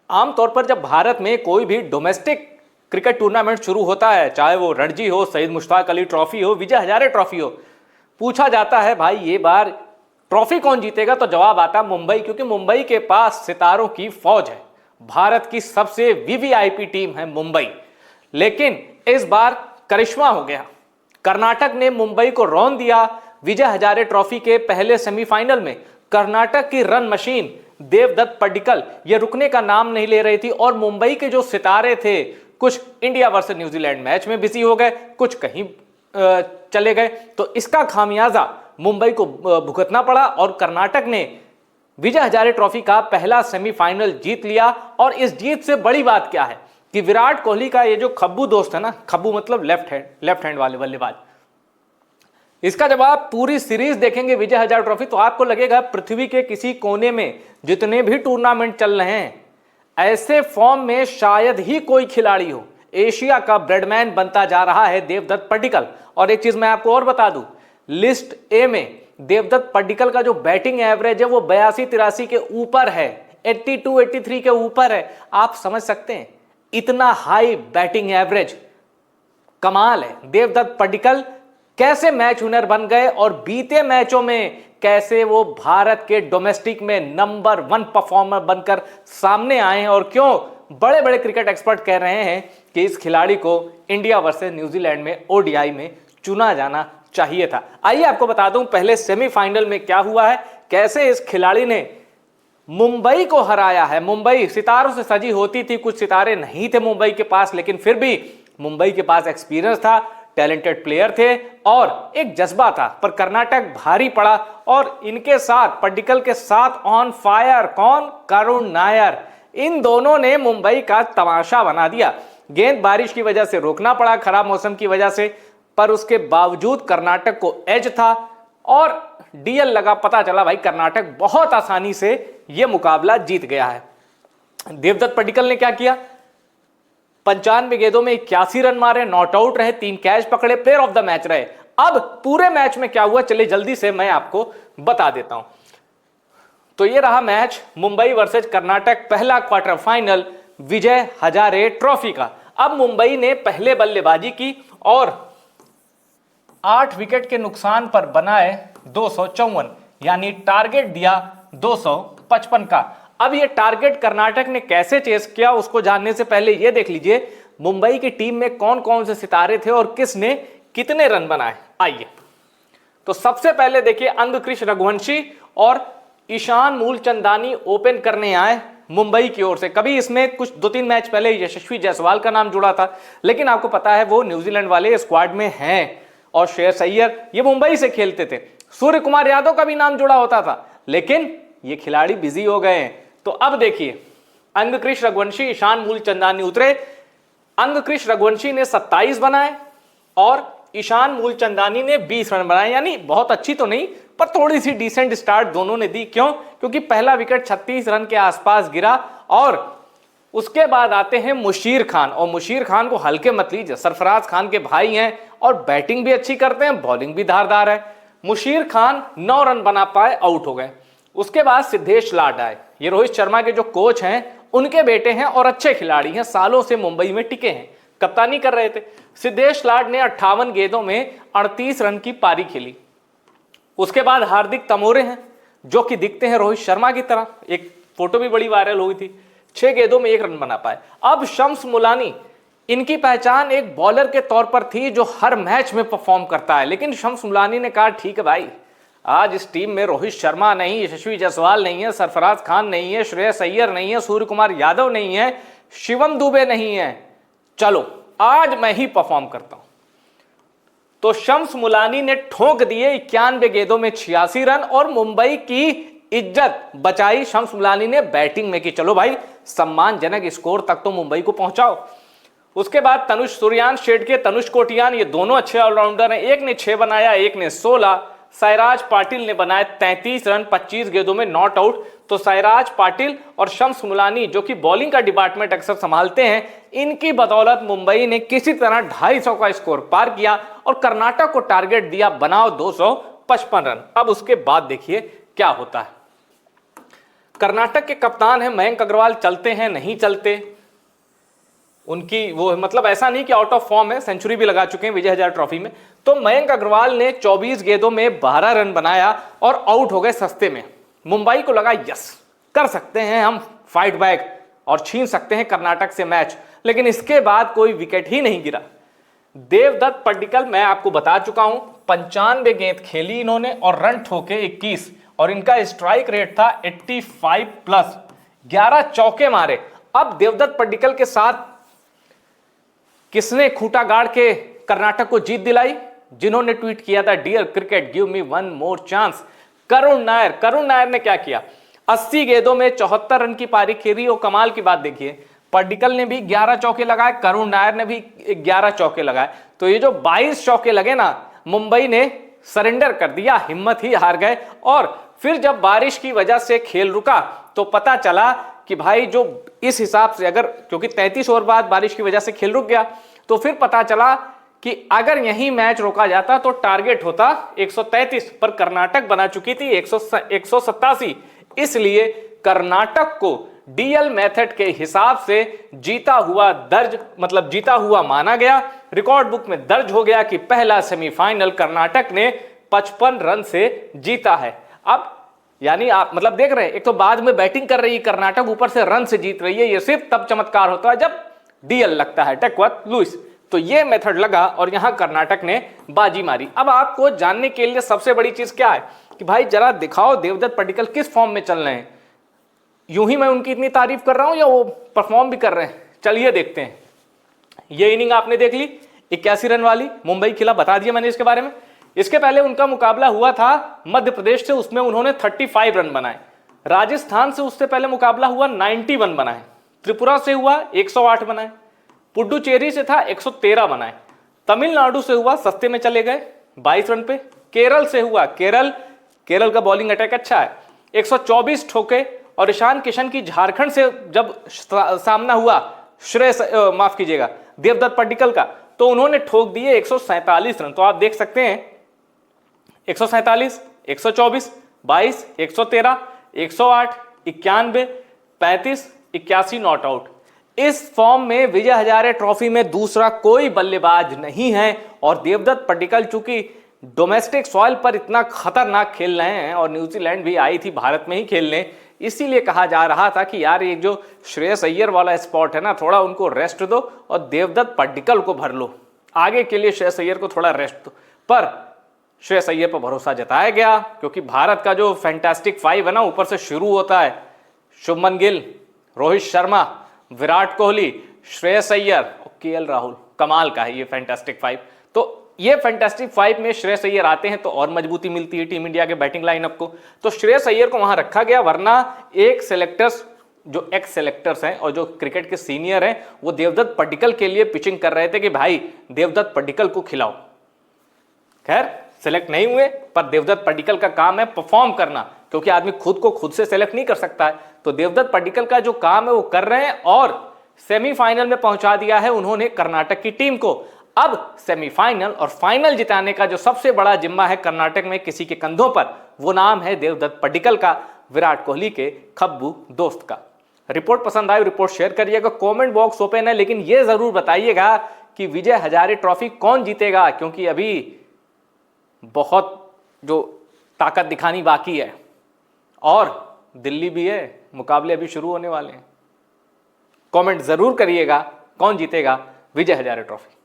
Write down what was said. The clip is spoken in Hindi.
आमतौर पर जब भारत में कोई भी डोमेस्टिक क्रिकेट टूर्नामेंट शुरू होता है, चाहे वो रणजी हो, सईद मुश्ताक अली ट्रॉफी हो, विजय हजारे ट्रॉफी हो, पूछा जाता है भाई ये बार ट्रॉफी कौन जीतेगा, तो जवाब आता है मुंबई, क्योंकि मुंबई के पास सितारों की फौज है। भारत की सबसे वीवीआईपी टीम है मुंबई। लेकिन इस बार करिश्मा हो गया, कर्नाटक ने मुंबई को रौंद दिया। विजय हजारे ट्रॉफी के पहले सेमीफाइनल में कर्नाटक की रन मशीन देवदत्त पड्डीकल ये रुकने का नाम नहीं ले रही थी, और मुंबई के जो सितारे थे कुछ इंडिया वर्सेस न्यूजीलैंड मैच में बिजी हो गए, कुछ कहीं चले गए, तो इसका खामियाजा मुंबई को भुगतना पड़ा और कर्नाटक ने विजय हजारे ट्रॉफी का पहला सेमीफाइनल जीत लिया। और इस जीत से बड़ी बात क्या है कि विराट कोहली का ये जो खब्बू दोस्त है ना, खब्बू मतलब लेफ्ट हैंड वाले बल्लेबाज, इसका जब आप पूरी सीरीज देखेंगे विजय हजारे ट्रॉफी, तो आपको लगेगा पृथ्वी के किसी कोने में जितने भी टूर्नामेंट चल रहे हैं, ऐसे फॉर्म में शायद ही कोई खिलाड़ी हो। एशिया का ब्रेडमैन बनता जा रहा है देवदत्त पड्डीकल। और एक चीज मैं आपको और बता दूं, लिस्ट ए में देवदत्त पड्डीकल का जो बैटिंग एवरेज है वो 82-83 के ऊपर है, 82-83 के ऊपर है। आप समझ सकते हैं इतना हाई बैटिंग एवरेज, कमाल है। देवदत्त पड्डीकल कैसे मैच विनर बन गए और बीते मैचों में कैसे वो भारत के डोमेस्टिक में नंबर 1 परफॉर्मर बनकर सामने आए हैं, और क्यों बड़े बड़े क्रिकेट एक्सपर्ट कह रहे हैं कि इस खिलाड़ी को इंडिया वर्सेस न्यूजीलैंड में ओडीआई में चुना जाना चाहिए था। आइए आपको बता दूं पहले सेमीफाइनल में क्या हुआ है, कैसे इस खिलाड़ी ने मुंबई को हराया है। मुंबई सितारों से सजी होती थी, कुछ सितारे नहीं थे मुंबई के पास, लेकिन फिर भी मुंबई के पास एक्सपीरियंस था, टैलेंटेड प्लेयर थे और एक जज्बा था। पर कर्नाटक भारी पड़ा और इनके साथ पड्डीकल के साथ ऑन फायर कौन, करुण नायर, इन दोनों ने मुंबई का तमाशा बना दिया। गेंद बारिश की वजह से रोकना पड़ा, खराब मौसम की वजह से, पर उसके बावजूद कर्नाटक को एज था और डीएल लगा, पता चला भाई कर्नाटक बहुत आसानी से यह मुकाबला जीत गया है। देवदत्त पड्डीकल ने क्या किया, 95 गेंदों में 81 रन मारे, नॉट आउट रहे, 3 कैच पकड़े, प्लेयर ऑफ द मैच रहे। अब पूरे मैच में क्या हुआ, चलिए जल्दी से मैं आपको बता देता हूं। तो ये रहा मैच मुंबई वर्सेस कर्नाटक, पहला quarter final Vijay Hazare trophy का। अब मुंबई ने पहले बल्लेबाजी की और 8 विकेट के नुकसान पर बनाए 254, यानी टारगेट दिया 255 का। अब ये टारगेट कर्नाटक ने कैसे चेस किया उसको जानने से पहले ये देख लीजिए मुंबई की टीम में कौन कौन से सितारे थे और किसने कितने रन बनाए। आइए, तो सबसे पहले देखिए अंगकृष रघुवंशी और ईशान मूलचंदानी ओपन करने आए मुंबई की ओर से। कभी इसमें कुछ 2-3 मैच पहले यशस्वी जायसवाल का नाम जुड़ा था, लेकिन आपको पता है वो न्यूजीलैंड वाले स्क्वाड में हैं, और श्रेयस अय्यर ये मुंबई से खेलते थे। सूर्य कुमार यादव का भी नाम जुड़ा होता था, लेकिन ये खिलाड़ी बिजी हो गए हैं। तो अब देखिए अंगकृष रघुवंशी, ईशान मूलचंदानी उतरे। अंगकृष रघुवंशी ने 27 बनाए और ईशान मूलचंदानी ने 20 रन बनाए, यानी बहुत अच्छी तो नहीं पर थोड़ी सी डिसेंट स्टार्ट दोनों ने दी। क्यों? क्योंकि पहला विकेट 36 रन के आसपास गिरा और उसके बाद आते हैं मुशीर खान, और मुशीर खान को हल्के मत लीजिए, सरफराज खान के भाई हैं और बैटिंग भी अच्छी करते हैं, बॉलिंग भी धारदार है। मुशीर खान 9 रन बना पाए, आउट हो गए। उसके बाद सिद्धेश लाड आए, ये रोहित शर्मा के जो कोच हैं उनके बेटे हैं और अच्छे खिलाड़ी हैं, सालों से मुंबई में टिके हैं, कप्तानी कर रहे थे। सिद्धेश लाड ने 58 गेंदों में 38 रन की पारी खेली। उसके बाद हार्दिक तमोरे हैं जो कि दिखते हैं रोहित शर्मा की तरह, एक फोटो भी बड़ी वायरल हुई थी, 6 गेंदों में 1 रन बना पाए। अब शम्स मुलानी, इनकी पहचान एक बॉलर के तौर पर थी जो हर मैच में परफॉर्म करता है, लेकिन शम्स मुलानी ने कहा ठीक है भाई, आज इस टीम में रोहित शर्मा नहीं, यशस्वी जायसवाल नहीं है, सरफराज खान नहीं है, श्रेयस अय्यर नहीं है, सूर्य कुमार यादव नहीं है, शिवम दुबे नहीं है, चलो आज मैं ही परफॉर्म करता हूं। तो शम्स मुलानी ने ठोक दिए 91 गेंदों में 86 रन और मुंबई की इज्जत बचाई। शम्स मुलानी ने बैटिंग में की, चलो भाई सम्मानजनक स्कोर तक तो मुंबई को पहुंचाओ। उसके बाद तनुष सूर्यांश के तनुष कोटियान, ये दोनों अच्छे ऑलराउंडर हैं, एक ने 6 बनाया, एक ने 16। साइराज पाटिल ने बनाए 33 रन 25 गेंदों में, नॉट आउट। तो साइराज पाटिल और शम्स मुलानी जो कि बॉलिंग का डिपार्टमेंट अक्सर संभालते हैं, इनकी बदौलत मुंबई ने किसी तरह 250 का स्कोर पार किया और कर्नाटक को टारगेट दिया बनाओ 255 रन। अब उसके बाद देखिए क्या होता है। कर्नाटक के कप्तान हैं मयंक अग्रवाल, चलते हैं नहीं चलते, उनकी वो मतलब ऐसा नहीं कि आउट ऑफ फॉर्म है, सेंचुरी भी लगा चुके हैं विजय हजारे ट्रॉफी में। तो मयंक अग्रवाल ने 24 गेंदों में 12 रन बनाया और आउट हो गए सस्ते में। मुंबई को लगा यस कर सकते हैं हम फाइट बैक और छीन सकते हैं कर्नाटक से मैच, लेकिन इसके बाद कोई विकेट ही नहीं गिरा। देवदत्त पड्डीकल, मैं आपको बता चुका हूं, 95 गेंद खेली इन्होंने और रन ठोके 21 और इनका स्ट्राइक रेट था 85+, 11 चौके मारे। अब देवदत्त पड्डीकल के साथ किसने खूंटा गाड़ के कर्नाटक को जीत दिलाई? जिन्होंने ट्वीट किया था dear cricket give me one more chance, Karun Nair. Karun Nair ने क्या किया? 80 गेंदों में 74 रन की पारी खेली और कमाल की बात देखिए, पड्डीकल ने भी 11 चौके लगाए, करुण नायर ने भी 11 चौके लगाए। तो ये जो 22 चौके लगे ना, मुंबई ने सरेंडर कर दिया, हिम्मत ही हार गए। और फिर जब बारिश की वजह से खेल रुका तो पता चला कि भाई जो इस हिसाब से अगर, क्योंकि 33 ओवर बाद बारिश की वजह से खेल रुक गया, तो फिर पता चला कि अगर यही मैच रोका जाता तो टारगेट होता 133, पर कर्नाटक बना चुकी थी 187। इसलिए कर्नाटक को डीएल मेथड के हिसाब से जीता हुआ माना गया। रिकॉर्ड बुक में दर्ज हो गया कि पहला सेमीफाइनल कर्नाटक ने 55 रन से जीता है। अब यानी आप मतलब देख रहे हैं, एक तो बाद में बैटिंग कर रही है कर्नाटक, ऊपर से रन से जीत रही है। ये सिर्फ तब चमत्कार होता है जब डीएल लगता है, टेकवर्थ लुइस। तो ये मेथड लगा और यहां कर्नाटक ने बाजी मारी। अब आपको जानने के लिए सबसे बड़ी चीज क्या है कि भाई जरा दिखाओ देवदत्त पड्डीकल किस फॉर्म में चल रहे हैं। यूं ही मैं उनकी इतनी तारीफ कर रहा हूं या वो परफॉर्म भी कर रहे हैं? चलिए देखते हैं। ये इनिंग आपने देख ली 81 रन वाली, मुंबई खिला, बता दिया मैंने इसके बारे में। इसके पहले उनका मुकाबला हुआ था मध्य प्रदेश से, उसमें उन्होंने 35 रन बनाए। राजस्थान से उससे पहले मुकाबला हुआ 91 बनाए। त्रिपुरा से हुआ 108 बनाए। पुडुचेरी से था 113 बनाए। तमिलनाडु से हुआ, सस्ते में चले गए 22 रन पे। केरल से हुआ, केरल का बॉलिंग अटैक अच्छा है, 124 ठोके। और ईशान किशन की झारखंड से जब सामना हुआ देवदत्त पड्डीकल का, तो उन्होंने ठोक दिए 147 रन। तो आप देख सकते हैं 147, 124, 22, 113, 108, 91, 35, 81 नॉट आउट। इस फॉर्म में विजय हजारे ट्रॉफी में दूसरा कोई बल्लेबाज नहीं है। और देवदत्त पड्डीकल चूंकि डोमेस्टिक सॉइल पर इतना खतरनाक खेल रहे हैं, और न्यूजीलैंड भी आई थी भारत में ही खेलने, इसीलिए कहा जा रहा था कि यार ये जो श्रेयस अय्यर वाला स्पॉट है ना, थोड़ा उनको रेस्ट दो और देवदत्त पड्डीकल को भर लो, आगे के लिए श्रेयस अय्यर को थोड़ा रेस्ट दो। पर श्रेयस अय्यर पर भरोसा जताया गया, क्योंकि भारत का जो फैंटास्टिक 5 है ना, ऊपर से शुरू होता है शुभमन गिल, रोहित शर्मा, विराट कोहली, श्रेयस अय्यर और केएल राहुल। कमाल का है ये फैंटास्टिक 5। तो ये फैंटास्टिक 5 में श्रेयस अय्यर आते हैं तो और मजबूती मिलती है टीम इंडिया के बैटिंग लाइनअप को। तो श्रेयस अय्यर को वहां रखा गया, वरना एक सेलेक्टर्स जो एक्स सेलेक्टर्स हैं और जो क्रिकेट के सीनियर हैं, वो देवदत्त पड्डीकल के लिए पिचिंग कर रहे थे कि भाई देवदत्त पड्डीकल को खिलाओ। खैर सेलेक्ट नहीं हुए, पर देवदत्त पड्डीकल का काम है परफॉर्म करना, क्योंकि आदमी खुद को खुद से सेलेक्ट नहीं कर सकता है। तो देवदत्त पड्डीकल का जो काम है वो कर रहे हैं और सेमीफाइनल में पहुंचा दिया है उन्होंने कर्नाटक की टीम को। अब सेमीफाइनल और फाइनल जिताने का जो सबसे बड़ा जिम्मा है कर्नाटक में किसी के कंधों पर, वो नाम है देवदत्त पड्डीकल का, विराट कोहली के खब्बू दोस्त का। रिपोर्ट पसंद आई, रिपोर्ट शेयर करिएगा, कमेंट बॉक्स ओपन है, लेकिन यह जरूर बताइएगा कि विजय हजारे ट्रॉफी कौन जीतेगा, क्योंकि अभी बहुत जो ताकत दिखानी बाकी है और दिल्ली भी है, मुकाबले अभी शुरू होने वाले हैं। कमेंट जरूर करिएगा कौन जीतेगा विजय हजारे ट्रॉफी।